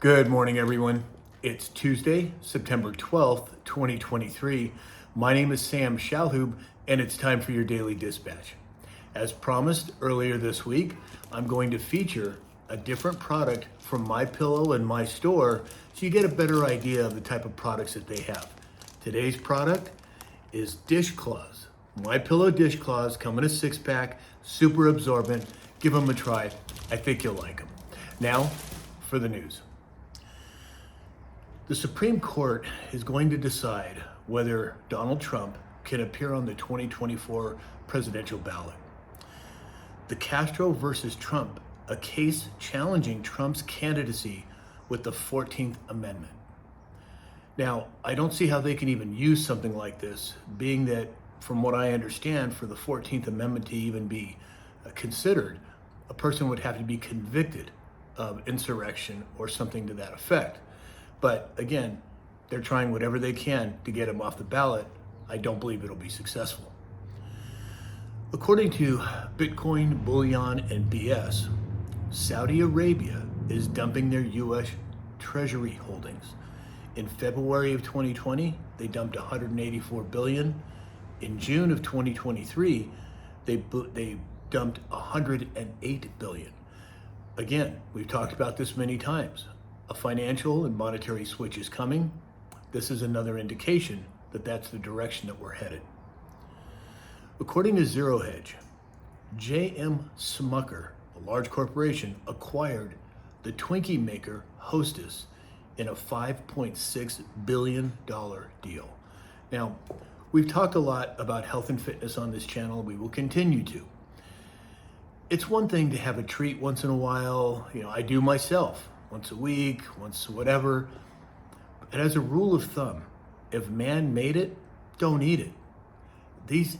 Good morning, everyone. It's Tuesday, September 12th, 2023. My name is Sam Shalhoub, and it's time for your daily dispatch. As promised earlier this week, I'm going to feature a different product from MyPillow and my store so you get a better idea of the type of products that they have. Today's product is dishcloths. MyPillow dishcloths come in a 6-pack, super absorbent. Give them a try. I think you'll like them. Now, for the news. The Supreme Court is going to decide whether Donald Trump can appear on the 2024 presidential ballot. The Castro versus Trump, a case challenging Trump's candidacy with the 14th Amendment. Now, I don't see how they can even use something like this, being that, from what I understand, for the 14th Amendment to even be considered, a person would have to be convicted of insurrection or something to that effect. But again, they're trying whatever they can to get him off the ballot. I don't believe it'll be successful. According to Bitcoin, Bullion, and BS, Saudi Arabia is dumping their U.S. Treasury holdings. In February of 2020, they dumped 184 billion. In June of 2023, they dumped 108 billion. Again, we've talked about this many times. A financial and monetary switch is coming. This is another indication that that's the direction that we're headed. According to Zero Hedge, J.M. Smucker, a large corporation, acquired the Twinkie maker Hostess in a $5.6 billion deal. Now, we've talked a lot about health and fitness on this channel. We will continue to. It's one thing to have a treat once in a while. I do myself. Once a week, once whatever. And as a rule of thumb, if man made it, don't eat it.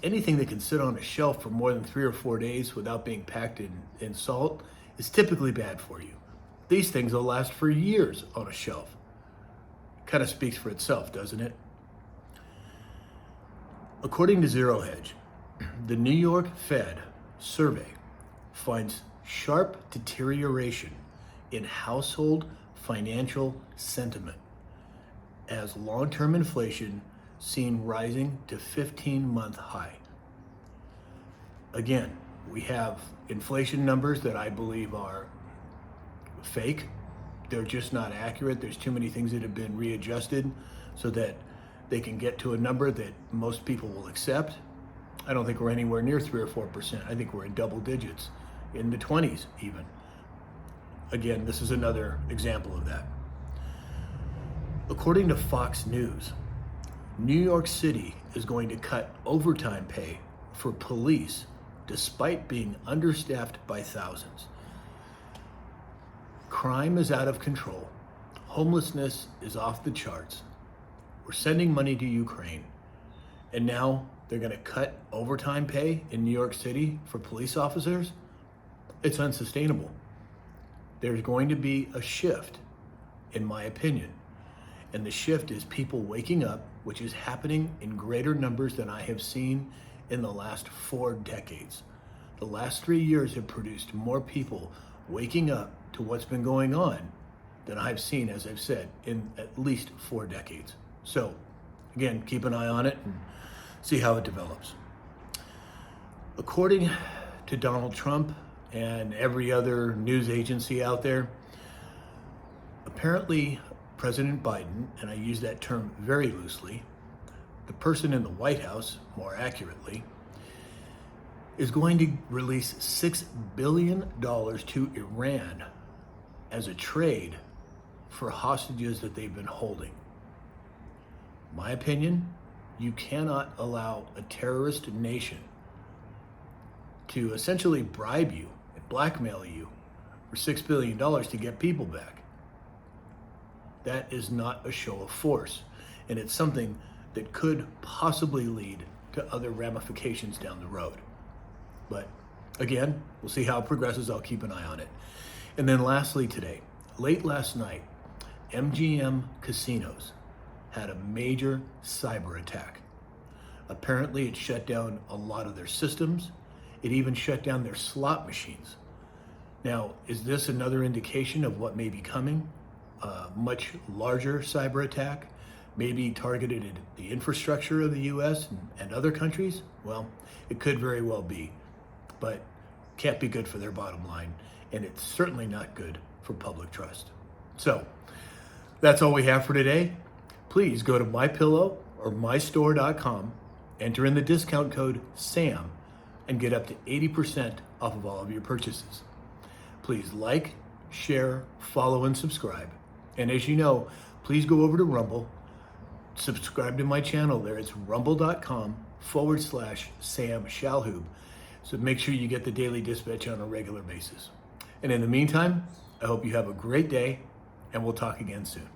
Anything that can sit on a shelf for more than 3 or 4 days without being packed in salt is typically bad for you. These things will last for years on a shelf. Kind of speaks for itself, doesn't it? According to Zero Hedge, the New York Fed survey finds sharp deterioration in household financial sentiment as long-term inflation seen rising to 15-month high. Again, we have inflation numbers that I believe are fake. They're just not accurate. There's too many things that have been readjusted so that they can get to a number that most people will accept. I don't think we're anywhere near 3 or 4%. I think we're in double digits, in the 20s even. Again, this is another example of that. According to Fox News, New York City is going to cut overtime pay for police despite being understaffed by thousands. Crime is out of control. Homelessness is off the charts. We're sending money to Ukraine. And now they're going to cut overtime pay in New York City for police officers? It's unsustainable. There's going to be a shift, in my opinion. And the shift is people waking up, which is happening in greater numbers than I have seen in the last 4 decades. The last 3 years have produced more people waking up to what's been going on than I've seen, as I've said, in at least 4 decades. So, again, keep an eye on it and see how it develops. According to Donald Trump and every other news agency out there, apparently President Biden, and I use that term very loosely, the person in the White House, more accurately, is going to release $6 billion to Iran as a trade for hostages that they've been holding. My opinion, you cannot allow a terrorist nation to essentially bribe you and blackmail you for $6 billion to get people back. That is not a show of force, and it's something that could possibly lead to other ramifications down the road. But again, we'll see how it progresses. I'll keep an eye on it. And then lastly today, late last night, MGM Casinos had a major cyber attack. Apparently it shut down a lot of their systems. It even shut down their slot machines. Now, is this another indication of what may be coming? much larger cyber attack, maybe targeted at the infrastructure of the US and other countries, well, it could very well be, but can't be good for their bottom line, and it's certainly not good for public trust. So that's all we have for today. Please go to MyPillow or mystore.com, enter in the discount code SAM, and get up to 80% off of all of your purchases. Please like, share, follow, and subscribe. And as you know, please go over to Rumble, subscribe to my channel there. It's rumble.com/Sam Shalhoub. So make sure you get the daily dispatch on a regular basis. And in the meantime, I hope you have a great day, and we'll talk again soon.